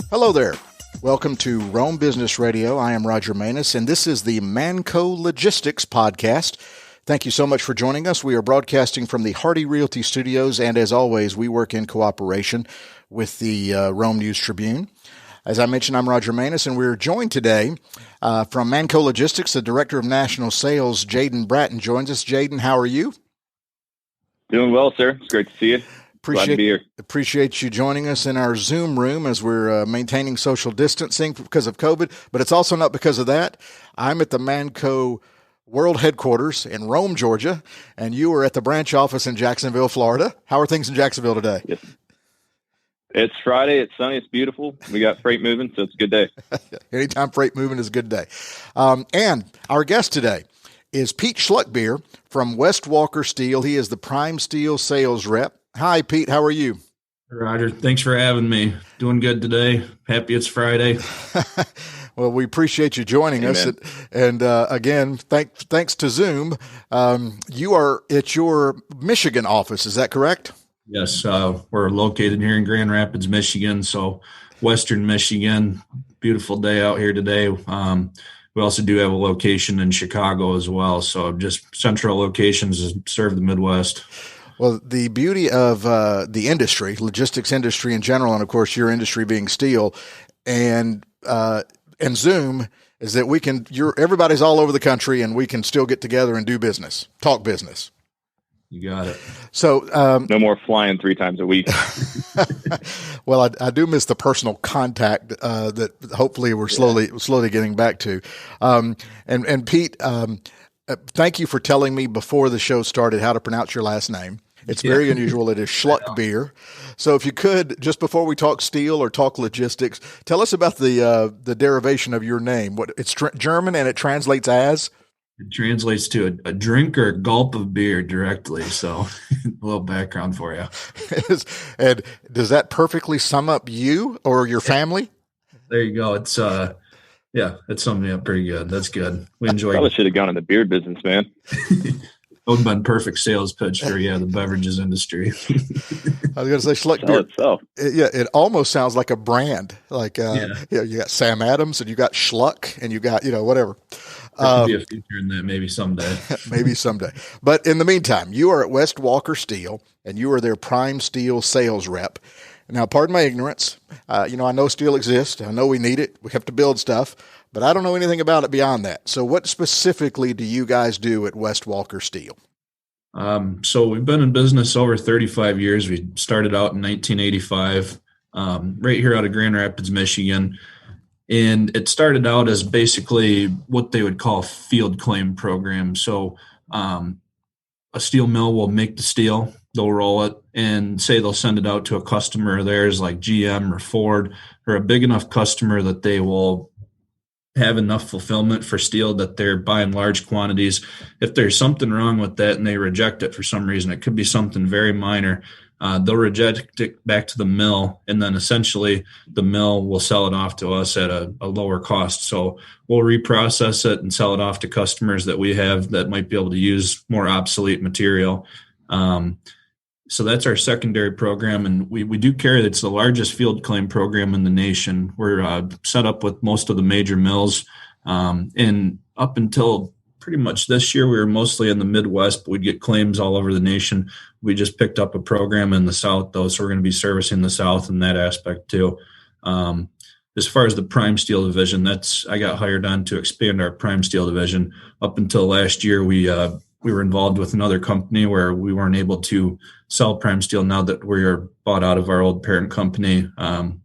Hello there. Welcome to Rome Business Radio. I am Roger Manus, and this is the Manco Logistics Podcast. Thank you so much for joining us. We are broadcasting from the Hardy Realty Studios, and as always, we work in cooperation with the Rome News Tribune. As I mentioned, I'm Roger Manus, and we're joined today from Manco Logistics. The Director of National Sales, Jaden Bratton, joins us. Jaden, how are you? Doing well, sir. It's great to see you. Glad to be here. Appreciate you joining us in our Zoom room as we're maintaining social distancing because of COVID, but it's also not because of that. I'm at the Manco World Headquarters in Rome, Georgia, and you are at the branch office in Jacksonville, Florida. How are things in Jacksonville today? Yes. It's Friday. It's sunny. It's beautiful. We got freight moving, so it's a good day. Anytime freight moving is a good day. And our guest today is Pete Schluckebier from West Walker Steel. He is the Prime Steel sales rep. Hi, Pete. How are you? Roger, thanks for having me. Doing good today. Happy it's Friday. Well, we appreciate you joining us. And again, thanks to Zoom. You are at your Michigan office. Is that correct? Yes. We're located here in Grand Rapids, Michigan. So Western Michigan, beautiful day out here today. We also do have a location in Chicago as well. So just central locations to serve the Midwest. Well, the beauty of the industry, logistics industry in general, and of course your industry being steel, and Zoom, is that everybody's all over the country, and we can still get together and do business, talk business. You got it. So no more flying 3 times a week. Well, I do miss the personal contact that hopefully we're slowly getting back to. And Pete, thank you for telling me before the show started how to pronounce your last name. It's very unusual. It is Schluckebier. So if you could, just before we talk steel or talk logistics, tell us about the derivation of your name. It's German and it translates as? It translates to a drink or a gulp of beer directly. So a little background for you. And does that perfectly sum up you or your family? There you go. It's it summed me up pretty good. That's good. We enjoy it. Probably should have gone in the beer business, man. That would have been perfect sales pitch for the beverages industry. I was going to say Schluckebier. It almost sounds like a brand. Like you got Sam Adams and you got Schluck and you got whatever. There could be a feature in that maybe someday. Maybe someday. But in the meantime, you are at West Walker Steel and you are their Prime Steel sales rep. Now, pardon my ignorance. I know steel exists. I know we need it. We have to build stuff. But I don't know anything about it beyond that. So what specifically do you guys do at West Walker Steel? So we've been in business over 35 years. We started out in 1985, right here out of Grand Rapids, Michigan. And it started out as basically what they would call field claim program. So a steel mill will make the steel, they'll roll it, and say they'll send it out to a customer of theirs like GM or Ford, or a big enough customer that they will have enough fulfillment for steel that they're buying large quantities. If there's something wrong with that and they reject it for some reason, it could be something very minor, they'll reject it back to the mill, and then essentially the mill will sell it off to us at a lower cost. So we'll reprocess it and sell it off to customers that we have that might be able to use more obsolete material. So that's our secondary program, and we do carry, it's the largest field claim program in the nation. We're set up with most of the major mills, and up until pretty much this year, we were mostly in the Midwest, but we'd get claims all over the nation. We just picked up a program in the South, though, so we're going to be servicing the South in that aspect too. As far as the Prime Steel division, I got hired on to expand our Prime Steel division. Up until last year, we were involved with another company where we weren't able to sell Prime Steel. Now that we are bought out of our old parent company,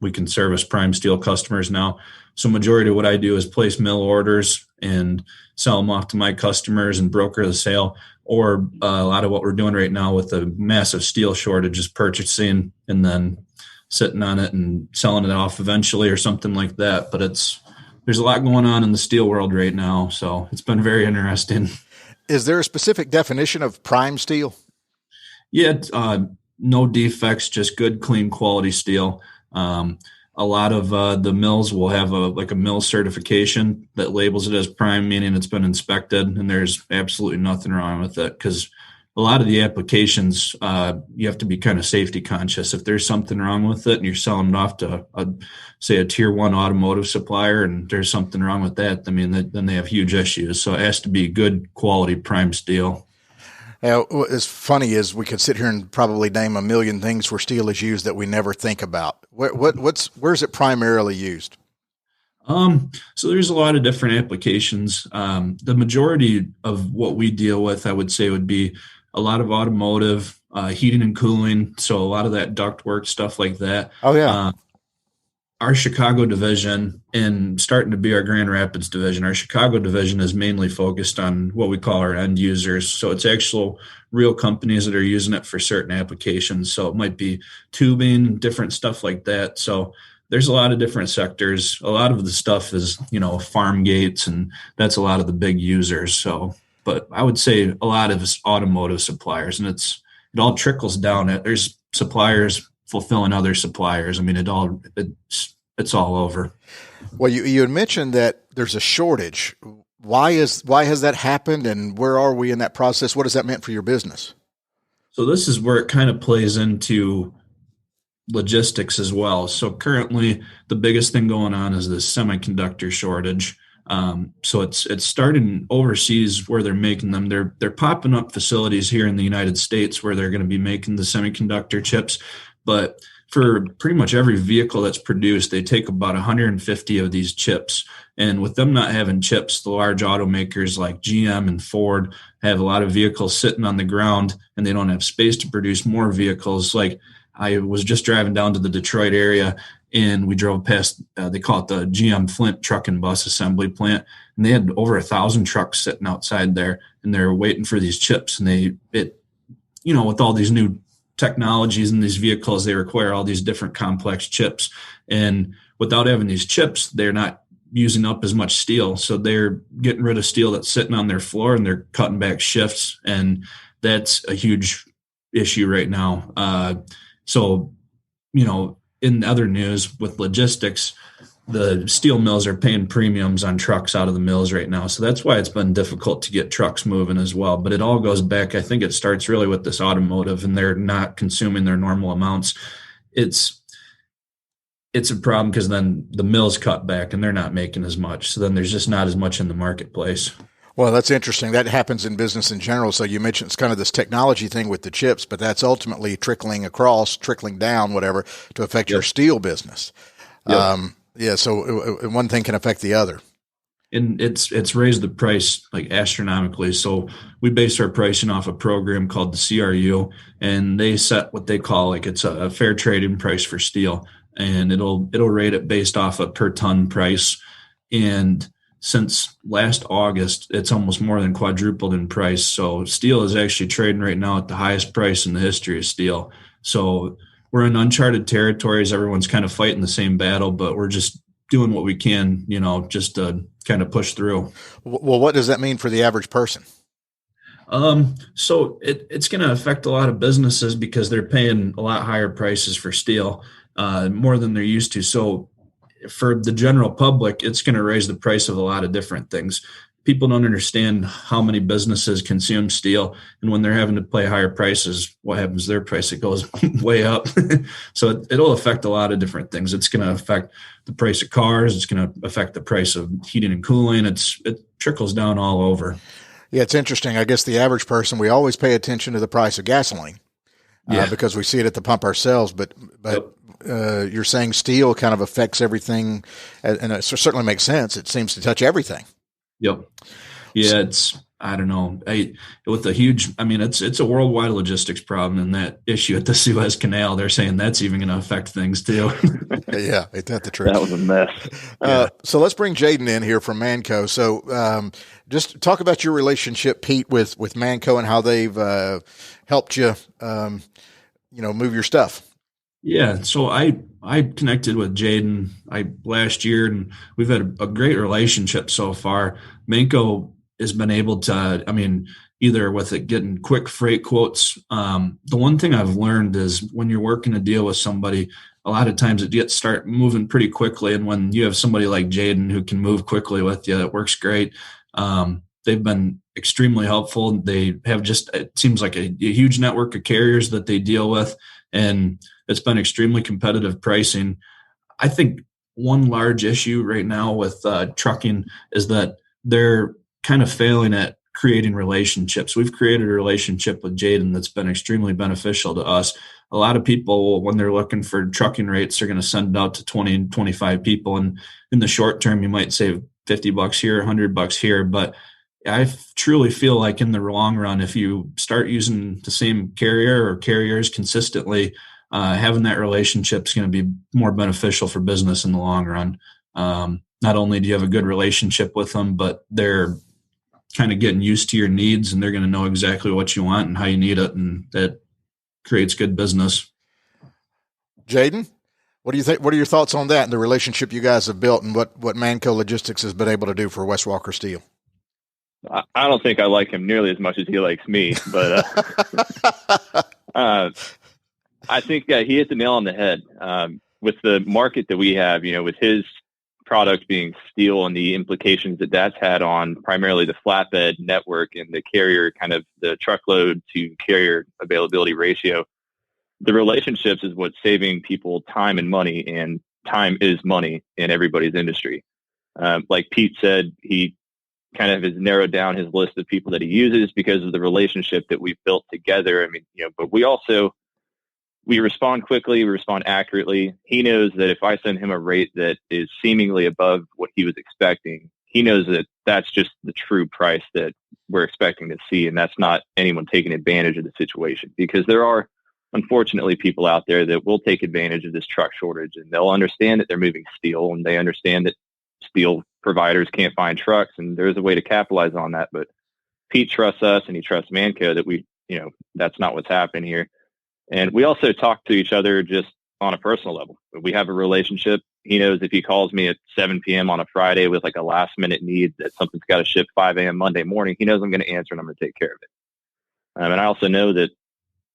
we can service Prime Steel customers now. So majority of what I do is place mill orders and sell them off to my customers and broker the sale, or a lot of what we're doing right now with the massive steel shortage is purchasing and then sitting on it and selling it off eventually or something like that. But there's a lot going on in the steel world right now, so it's been very interesting. Is there a specific definition of prime steel? Yeah, no defects, just good, clean, quality steel. A lot of the mills will have a mill certification that labels it as prime, meaning it's been inspected, and there's absolutely nothing wrong with it because a lot of the applications, you have to be kind of safety conscious. If there's something wrong with it and you're selling it off to, say, a tier one automotive supplier, and there's something wrong with that, I mean, then they have huge issues. So it has to be good quality prime steel. Now, what's funny is we could sit here and probably name a million things where steel is used that we never think about. Where's it primarily used? So there's a lot of different applications. The majority of what we deal with, I would say, would be a lot of automotive, heating and cooling. So a lot of that ductwork, stuff like that. Oh, yeah. Our Chicago division, and starting to be our Grand Rapids division, our Chicago division is mainly focused on what we call our end users. So it's actual real companies that are using it for certain applications. So it might be tubing, different stuff like that. So there's a lot of different sectors. A lot of the stuff is, farm gates, and that's a lot of the big users. So, but I would say a lot of it's automotive suppliers, and it all trickles down. There's suppliers fulfilling other suppliers. I mean, it's all over. Well, you had mentioned that there's a shortage. Why has that happened, and where are we in that process? What has that meant for your business? So this is where it kind of plays into logistics as well. So currently, the biggest thing going on is this semiconductor shortage. So it's starting overseas where they're making them. They're popping up facilities here in the United States where they're going to be making the semiconductor chips. But for pretty much every vehicle that's produced, they take about 150 of these chips. And with them not having chips, the large automakers like GM and Ford have a lot of vehicles sitting on the ground, and they don't have space to produce more vehicles. Like, I was just driving down to the Detroit area, and we drove past, they call it the GM Flint truck and bus assembly plant. And they had over 1,000 trucks sitting outside there, and they're waiting for these chips. And with all these new technologies in these vehicles, they require all these different complex chips. And without having these chips, they're not using up as much steel. So they're getting rid of steel that's sitting on their floor, and they're cutting back shifts. And that's a huge issue right now. So, in other news with logistics, the steel mills are paying premiums on trucks out of the mills right now. So that's why it's been difficult to get trucks moving as well. But it all goes back. I think it starts really with this automotive, and they're not consuming their normal amounts. It's a problem because then the mills cut back and they're not making as much. So then there's just not as much in the marketplace. Well, that's interesting. That happens in business in general. So you mentioned it's kind of this technology thing with the chips, but that's ultimately trickling down, whatever, to affect your steel business. Yep. So one thing can affect the other. And it's raised the price like astronomically. So we base our pricing off a program called the CRU, and they set what they call it's a fair trading price for steel, and it'll rate it based off a per ton price. And since last August, it's almost more than quadrupled in price. So steel is actually trading right now at the highest price in the history of steel. So we're in uncharted territories. Everyone's kind of fighting the same battle, but we're just doing what we can, just to kind of push through. Well, what does that mean for the average person? So it's going to affect a lot of businesses because they're paying a lot higher prices for steel, more than they're used to. So for the general public, it's going to raise the price of a lot of different things. People don't understand how many businesses consume steel, and when they're having to pay higher prices, what happens to their price? It goes way up. So it'll affect a lot of different things. It's going to affect the price of cars. It's going to affect the price of heating and cooling. It trickles down all over. Yeah, it's interesting. I guess the average person, we always pay attention to the price of gasoline because we see it at the pump ourselves. But Yep. You're saying steel kind of affects everything, and it certainly makes sense. It seems to touch everything. Yep. Yeah, I don't know. With a huge, it's a worldwide logistics problem, and that issue at the Suez Canal, they're saying that's even going to affect things too. Yeah, ain't that the truth? That was a mess. So let's bring Jaden in here from Manco. So just talk about your relationship, Pete, with Manco and how they've helped you, move your stuff. Yeah, so I connected with Jaden last year, and we've had a great relationship so far. Manco has been able to, either with it getting quick freight quotes. The one thing I've learned is when you're working a deal with somebody, a lot of times it start moving pretty quickly. And when you have somebody like Jaden who can move quickly with you, it works great. They've been extremely helpful. They have it seems like a huge network of carriers that they deal with, and it's been extremely competitive pricing. I think one large issue right now with trucking is that they're kind of failing at creating relationships. We've created a relationship with Jaden that's been extremely beneficial to us. A lot of people, when they're looking for trucking rates, are going to send it out to 20 and 25 people. And in the short term, you might save $50 here, $100 here. But I truly feel like in the long run, if you start using the same carrier or carriers consistently, having that relationship is going to be more beneficial for business in the long run. Not only do you have a good relationship with them, but they're kind of getting used to your needs, and they're going to know exactly what you want and how you need it, and that creates good business. Jaden, what do you think? What are your thoughts on that and the relationship you guys have built, and what Manco Logistics has been able to do for West Walker Steel? I don't think I like him nearly as much as he likes me, but I think he hit the nail on the head with the market that we have. With his product being steel and the implications that that's had on primarily the flatbed network and the carrier, kind of the truckload to carrier availability ratio. The relationships is what's saving people time and money, and time is money in everybody's industry. Like Pete said, he kind of has narrowed down his list of people that he uses because of the relationship that we've built together. I mean, but we respond quickly, we respond accurately. He knows that if I send him a rate that is seemingly above what he was expecting, he knows that that's just the true price that we're expecting to see. And that's not anyone taking advantage of the situation, because there are, unfortunately, people out there that will take advantage of this truck shortage, and they'll understand that they're moving steel, and they understand that steel providers can't find trucks, and there's a way to capitalize on that. But Pete trusts us, and he trusts Manco that that's not what's happening here. And we also talk to each other just on a personal level. We have a relationship. He knows if he calls me at 7 p.m. on a Friday with like a last minute need that something's got to ship 5 a.m. Monday morning, he knows I'm going to answer and I'm going to take care of it. And I also know that,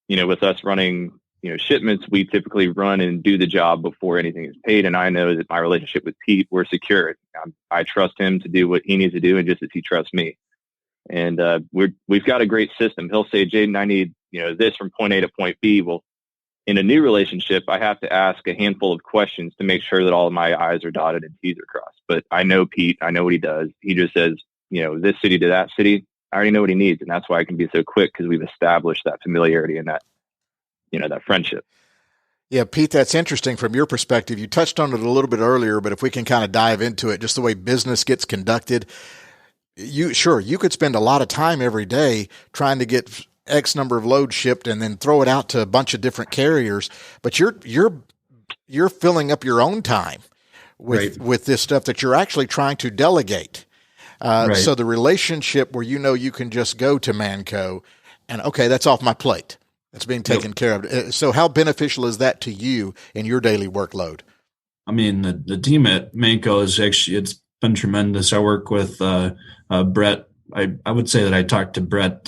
with us running, shipments, we typically run and do the job before anything is paid. And I know that my relationship with Pete, we're secure. I trust him to do what he needs to do, and just as he trusts me. And we've got a great system. He'll say, Jaden, I need this from point A to point B. Well, in a new relationship, I have to ask a handful of questions to make sure that all of my I's are dotted and T's are crossed. But I know Pete. I know what he does. He just says, this city to that city. I already know what he needs, and that's why I can be so quick, because we've established that familiarity and that, that friendship. Yeah, Pete, that's interesting from your perspective. You touched on it a little bit earlier, but if we can kind of dive into it, just the way business gets conducted, you could spend a lot of time every day trying to get X number of loads shipped and then throw it out to a bunch of different carriers, but you're filling up your own time with this stuff that you're actually trying to delegate. So the relationship where you can just go to Manco and, okay, that's off my plate. It's being taken care of. So how beneficial is that to you in your daily workload? I mean, the team at Manco it's been tremendous. I work with Brett. I would say that I talk to Brett.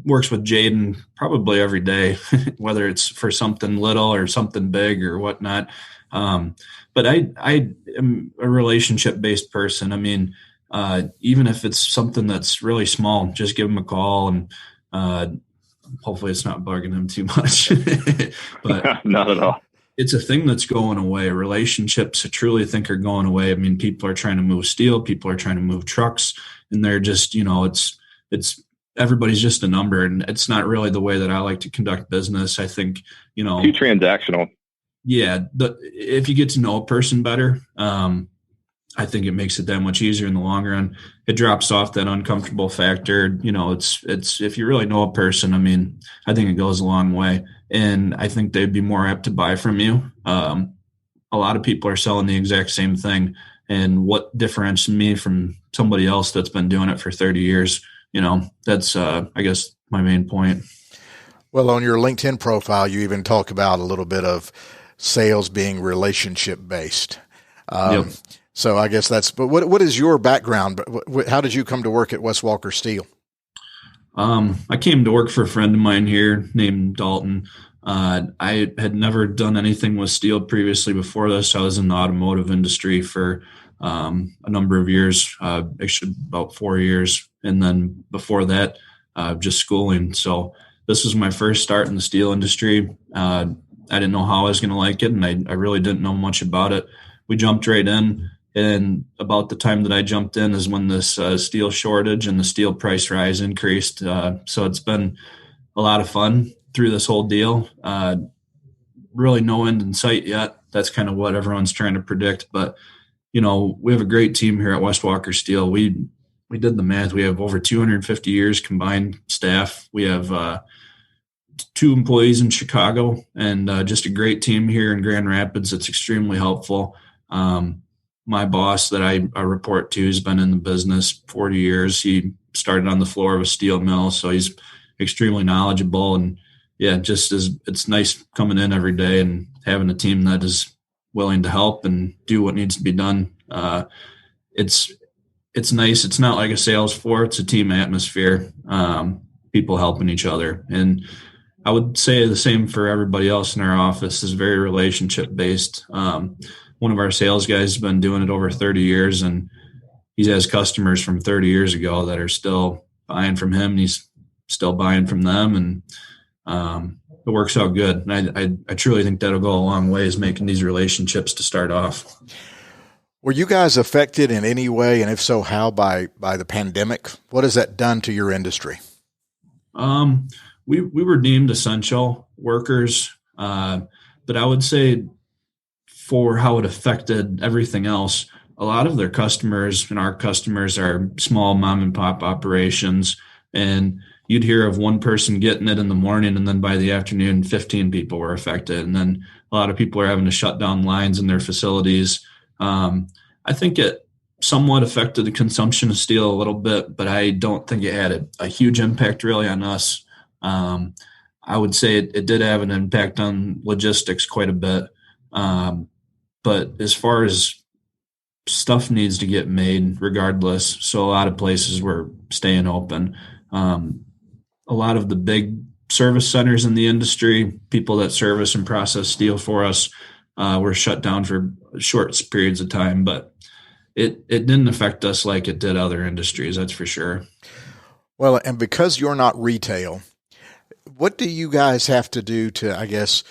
Works with Jaden probably every day, whether it's for something little or something big or whatnot. But I am a relationship-based person. I mean, even if it's something that's really small, just give him a call, and hopefully it's not bugging him too much. But not at all. It's a thing that's going away. Relationships, I truly think, are going away. I mean, people are trying to move steel, people are trying to move trucks, and they're just, it's everybody's just a number, and it's not really the way that I like to conduct business. I think, too transactional. Yeah. If you get to know a person better, I think it makes it that much easier in the long run. It drops off that uncomfortable factor. It's if you really know a person, I mean, I think it goes a long way, and I think they'd be more apt to buy from you. A lot of people are selling the exact same thing, and what differentiates me from somebody else that's been doing it for 30 years, that's, I guess, my main point. Well, on your LinkedIn profile, you even talk about a little bit of sales being relationship based. So I guess but what is your background? How did you come to work at West Walker Steel? I came to work for a friend of mine here named Dalton. I had never done anything with steel previously before this. I was in the automotive industry for a number of years, actually about 4 years. And then before that, just schooling. So this was my first start in the steel industry. I didn't know how I was going to like it, and I really didn't know much about it. We jumped right in, and about the time that I jumped in is when this steel shortage and the steel price rise increased. So it's been a lot of fun through this whole deal. Really no end in sight yet. That's kind of what everyone's trying to predict. But, we have a great team here at West Walker Steel. We did the math. We have over 250 years combined staff. We have 2 employees in Chicago, and just a great team here in Grand Rapids. It's extremely helpful. My boss that I report to has been in the business 40 years. He started on the floor of a steel mill, so he's extremely knowledgeable. And yeah, it's nice coming in every day and having a team that is willing to help and do what needs to be done. It's nice. It's not like a sales floor. It's a team atmosphere. People helping each other. And I would say the same for everybody else in our office. Is very relationship based. One of our sales guys has been doing it over 30 years, and he has customers from 30 years ago that are still buying from him, and he's still buying from them. And it works out good. And I truly think that'll go a long way, is making these relationships to start off. Were you guys affected in any way, and if so, how, by the pandemic? What has that done to your industry? We were deemed essential workers, but I would say for how it affected everything else, a lot of their customers and our customers are small mom and pop operations, and you'd hear of one person getting it in the morning, and then by the afternoon, 15 people were affected. And then a lot of people are having to shut down lines in their facilities. I think it somewhat affected the consumption of steel a little bit, but I don't think it had a huge impact really on us. I would say it did have an impact on logistics quite a bit. But as far as stuff needs to get made regardless, so a lot of places were staying open. A lot of the big service centers in the industry, people that service and process steel for us, were shut down for short periods of time, but it didn't affect us like it did other industries, that's for sure. Well, and because you're not retail, what do you guys have to do to, I guess,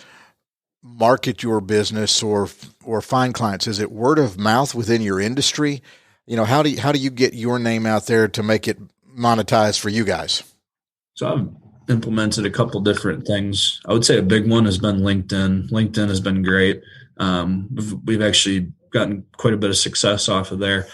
market your business or find clients? Is it word of mouth within your industry? How do you get your name out there to make it monetized for you guys? So I've implemented a couple different things. I would say a big one has been LinkedIn. LinkedIn has been great. We've actually gotten quite a bit of success off of there.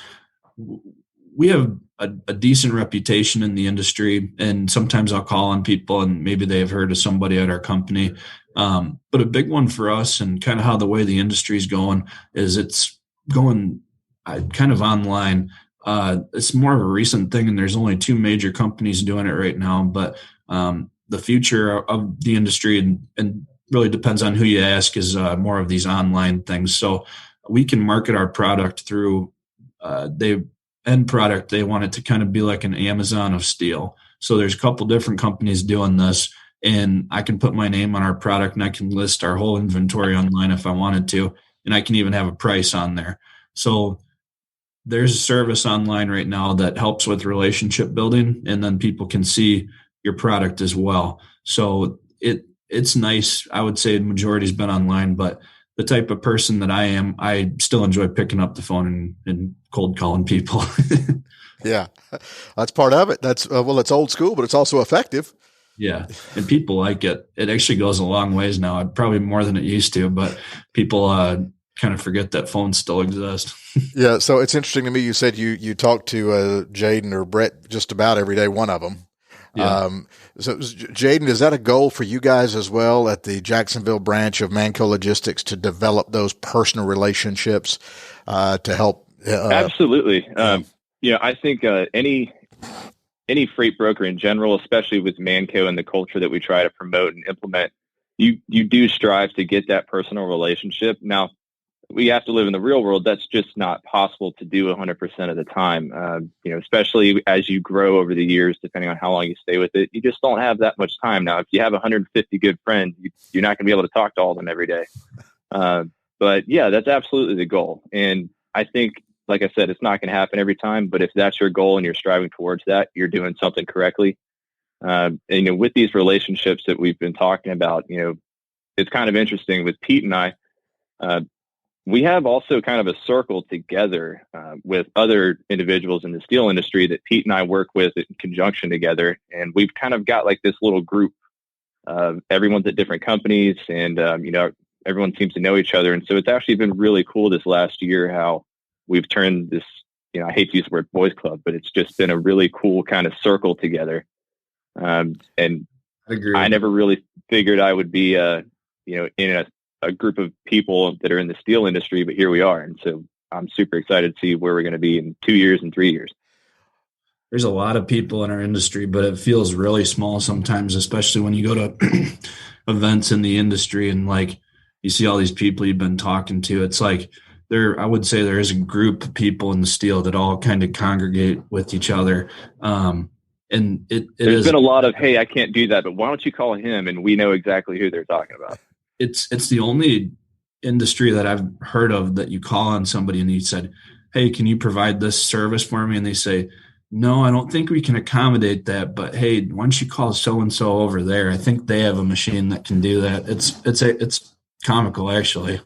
We have a decent reputation in the industry, and sometimes I'll call on people and maybe they have heard of somebody at our company. But a big one for us, and kind of how the way the industry is going, is it's going kind of online. It's more of a recent thing, and there's only 2 major companies doing it right now. But the future of the industry, and really depends on who you ask, is more of these online things. So we can market our product through end product. They want it to kind of be like an Amazon of steel. So there's a couple different companies doing this, and I can put my name on our product, and I can list our whole inventory online if I wanted to, and I can even have a price on there. So there's a service online right now that helps with relationship building, and then people can see your product as well. So it's nice. I would say the majority's been online, but the type of person that I am, I still enjoy picking up the phone and cold calling people. Yeah, that's part of it. That's it's old school, but it's also effective. Yeah, and people like it. It actually goes a long ways now, probably more than it used to, but people kind of forget that phones still exist. Yeah, so it's interesting to me. You said you talk to Jaden or Brett just about every day, one of them. Yeah. So Jaden, is that a goal for you guys as well at the Jacksonville branch of Manco Logistics to develop those personal relationships to help? Absolutely. I think any freight broker in general, especially with Manco and the culture that we try to promote and implement, you do strive to get that personal relationship. Now, we have to live in the real world. That's just not possible to do 100% of the time. Especially as you grow over the years, depending on how long you stay with it, you just don't have that much time. Now, if you have 150 good friends, you're not going to be able to talk to all of them every day. But yeah, that's absolutely the goal. And I think like I said, it's not going to happen every time, but if that's your goal and you're striving towards that, you're doing something correctly. And, with these relationships that we've been talking about, it's kind of interesting with Pete and I, we have also kind of a circle together with other individuals in the steel industry that Pete and I work with in conjunction together. And we've kind of got like this little group of everyone's at different companies and, everyone seems to know each other. And so it's actually been really cool this last year how we've turned this, I hate to use the word boys club, but it's just been a really cool kind of circle together. And I never really figured I would be, in a group of people that are in the steel industry, but here we are. And so I'm super excited to see where we're going to be in 2 years and 3 years. There's a lot of people in our industry, but it feels really small sometimes, especially when you go to events in the industry and like you see all these people you've been talking to. It's like I would say there is a group of people in the steel that all kind of congregate with each other. And there's been a lot of, hey, I can't do that, but why don't you call him? And we know exactly who they're talking about. It's the only industry that I've heard of that you call on somebody and you said, hey, can you provide this service for me? And they say, no, I don't think we can accommodate that, but hey, why don't you call so-and-so over there? I think they have a machine that can do that. It's comical, actually.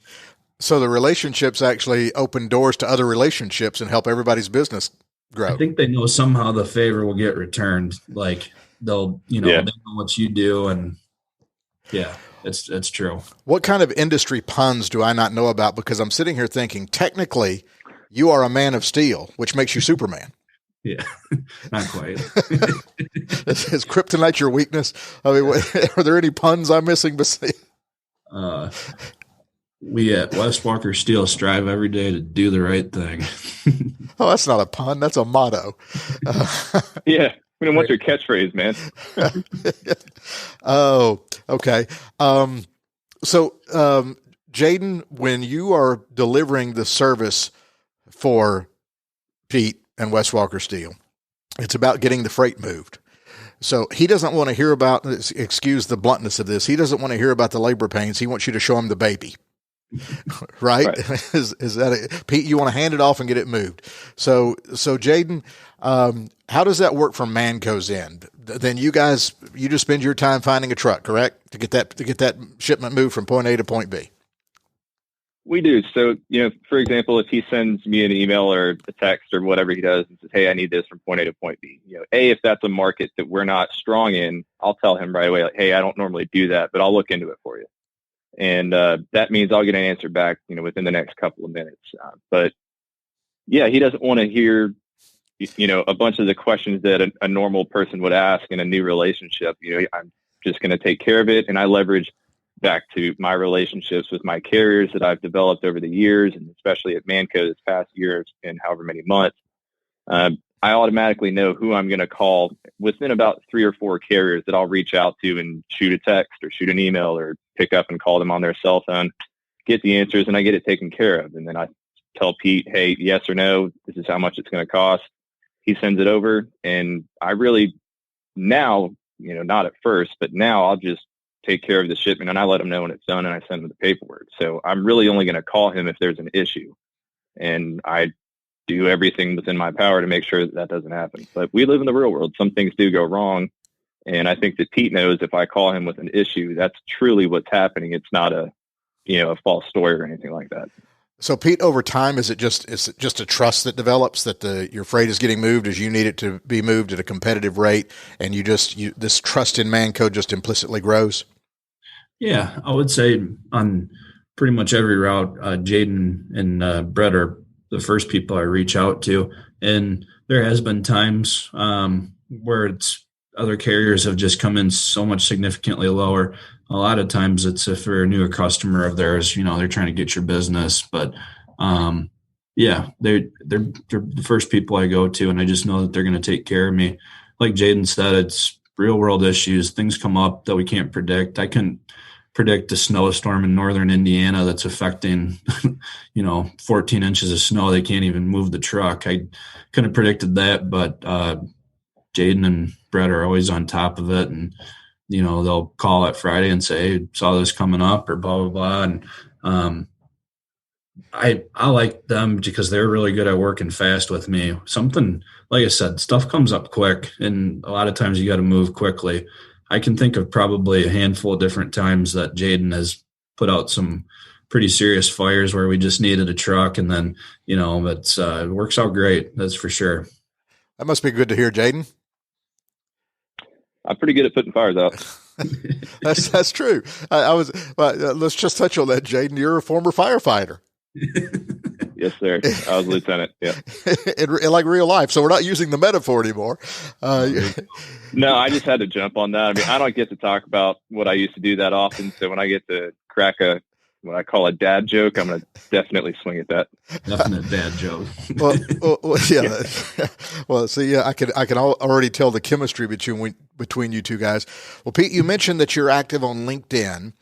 So the relationships actually open doors to other relationships and help everybody's business grow. I think they know somehow the favor will get returned. Like they'll, they know what you do. And yeah, it's true. What kind of industry puns do I not know about? Because I'm sitting here thinking, technically, you are a man of steel, which makes you Superman. Yeah, not quite. Is kryptonite your weakness? I mean, are there any puns I'm missing? We at West Walker Steel strive every day to do the right thing. Oh, that's not a pun. That's a motto. Yeah. We don't want your catchphrase, man. Oh, okay. So, Jaden, when you are delivering the service for Pete and West Walker Steel, it's about getting the freight moved. So he doesn't want to hear about, excuse the bluntness of this, he doesn't want to hear about the labor pains. He wants you to show him the baby. Right? Is that it? Pete, you want to hand it off and get it moved. So Jaden, how does that work from Manco's end? Then you just spend your time finding a truck, correct? To get that shipment moved from point A to point B. We do. So, for example, if he sends me an email or a text or whatever he does and says, hey, I need this from point A to point B, if that's a market that we're not strong in, I'll tell him right away, like, hey, I don't normally do that, but I'll look into it for you. And that means I'll get an answer back, within the next couple of minutes. But yeah, he doesn't want to hear, a bunch of the questions that a normal person would ask in a new relationship. I'm just going to take care of it. And I leverage back to my relationships with my carriers that I've developed over the years, and especially at Manco this past year and however many months. I automatically know who I'm going to call within about 3 or 4 carriers that I'll reach out to and shoot a text or shoot an email or pick up and call them on their cell phone, get the answers, and I get it taken care of. And then I tell Pete, hey, yes or no, this is how much it's going to cost. He sends it over. And I really now, not at first, but now I'll just take care of the shipment and I let him know when it's done and I send him the paperwork. So I'm really only going to call him if there's an issue. And I do everything within my power to make sure that doesn't happen. But we live in the real world. Some things do go wrong. And I think that Pete knows if I call him with an issue, that's truly what's happening. It's not a false story or anything like that. So Pete, over time, is it just a trust that develops that your freight is getting moved as you need it to be moved at a competitive rate, and this trust in Manco just implicitly grows? Yeah, I would say on pretty much every route, Jaden and Brett are the first people I reach out to, and there has been times where other carriers have just come in so much significantly lower. A lot of times it's if you're a newer customer of theirs, they're trying to get your business. But yeah, they're the first people I go to, and I just know that they're going to take care of me. Like Jaden said, it's real world issues. Things come up that we can't predict. I couldn't predict a snowstorm in northern Indiana that's affecting 14 inches of snow. They can't even move the truck. I couldn't have predicted that, but Jaden and Brett are always on top of it, and they'll call it Friday and say, hey, saw this coming up or blah blah blah. And I like them because they're really good at working fast with me. Something, like I said, stuff comes up quick, and a lot of times you got to move quickly. I can think of probably a handful of different times that Jaden has put out some pretty serious fires where we just needed a truck, and then it works out great. That's for sure. That must be good to hear, Jaden. I'm pretty good at putting fires out. That's true. Let's just touch on that, Jaden. You're a former firefighter. Yes, sir. I was a lieutenant. Yeah. in like real life. So we're not using the metaphor anymore. No, I just had to jump on that. I mean, I don't get to talk about what I used to do that often. So when I get to crack what I call a dad joke, I'm going to definitely swing at that. Definite dad joke. well, yeah. Well, see, yeah, I can already tell the chemistry between you two guys. Well, Pete, you mentioned that you're active on LinkedIn.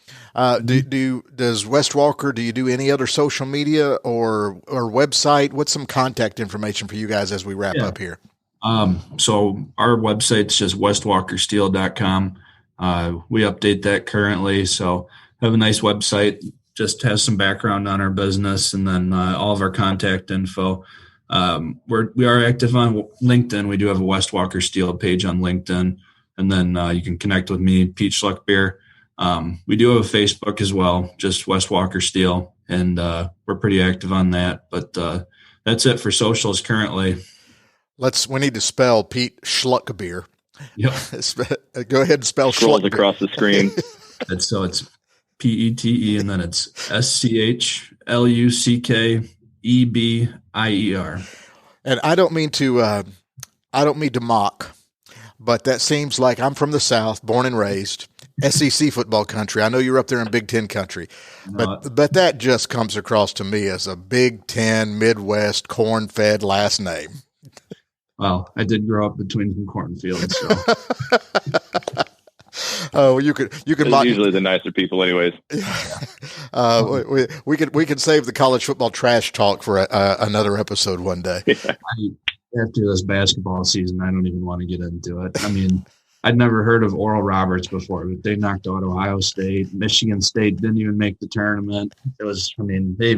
Does West Walker, do you do any other social media or website? What's some contact information for you guys as we wrap up here? So our website's just westwalkersteel.com. We update that currently. So we have a nice website, just has some background on our business, and then all of our contact info. We are active on LinkedIn. We do have a West Walker Steel page on LinkedIn, and then you can connect with me, Pete Schluckebier. We do have a Facebook as well, just West Walker Steel, and we're pretty active on that. But that's it for socials currently. We need to spell Pete Schluckebier. Yep. Go ahead and spell Scrolls Schluckebier across the screen. It's PETE, and then it's SCHLUCKEBIER. And I don't mean to mock, but that seems like I'm from the South, born and raised, SEC football country. I know you're up there in Big Ten country, but that just comes across to me as a Big Ten Midwest corn-fed last name. Well, I did grow up between some cornfields, so. Oh, you could mock. Usually the nicer people, anyways. We could save the college football trash talk for another episode one day. After this basketball season, I don't even want to get into it. I mean, I'd never heard of Oral Roberts before, but they knocked out Ohio State. Michigan State didn't even make the tournament. They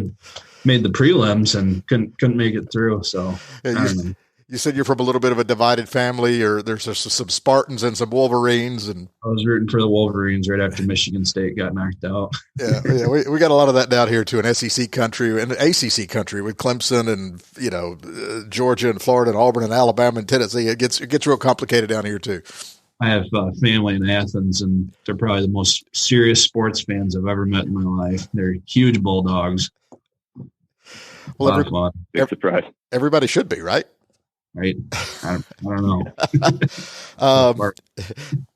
made the prelims and couldn't make it through. So I don't know. You said you're from a little bit of a divided family, or there's some Spartans and some Wolverines. And I was rooting for the Wolverines right after Michigan State got knocked out. Yeah, we got a lot of that down here too, in SEC country and ACC country with Clemson and Georgia and Florida and Auburn and Alabama and Tennessee. It gets real complicated down here too. I have family in Athens, and they're probably the most serious sports fans I've ever met in my life. They're huge Bulldogs. Well, big surprise. Everybody should be, right? Right. I don't know.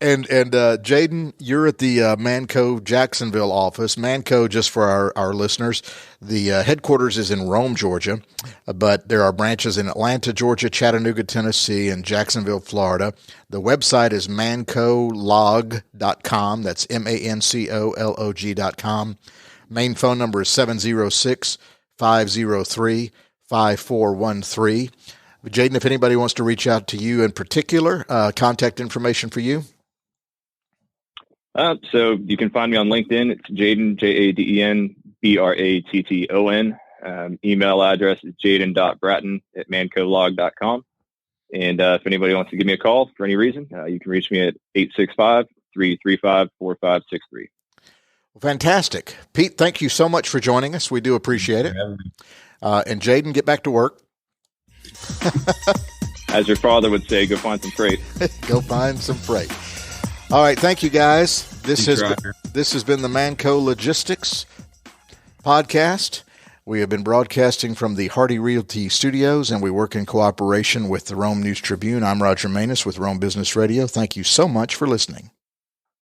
And Jaden, you're at the Manco Jacksonville office. Manco, just for our listeners, the headquarters is in Rome, Georgia, but there are branches in Atlanta, Georgia, Chattanooga, Tennessee, and Jacksonville, Florida. The website is mancolog.com. That's MANCOLOG.com. Main phone number is 706-503-5413. Jaden, if anybody wants to reach out to you in particular, contact information for you. So you can find me on LinkedIn. It's Jaden, JADEN BRATTON. Email address is jaden.bratton@mancolog.com. And if anybody wants to give me a call for any reason, you can reach me at 865-335-4563. Well, fantastic. Pete, thank you so much for joining us. We do appreciate it. And Jaden, get back to work. As your father would say, go find some freight. Go find some freight. All right. Thank you, guys. This has been the Manco Logistics podcast. We have been broadcasting from the Hardy Realty Studios, and we work in cooperation with the Rome News Tribune. I'm Roger Manus with Rome Business Radio. Thank you so much for listening.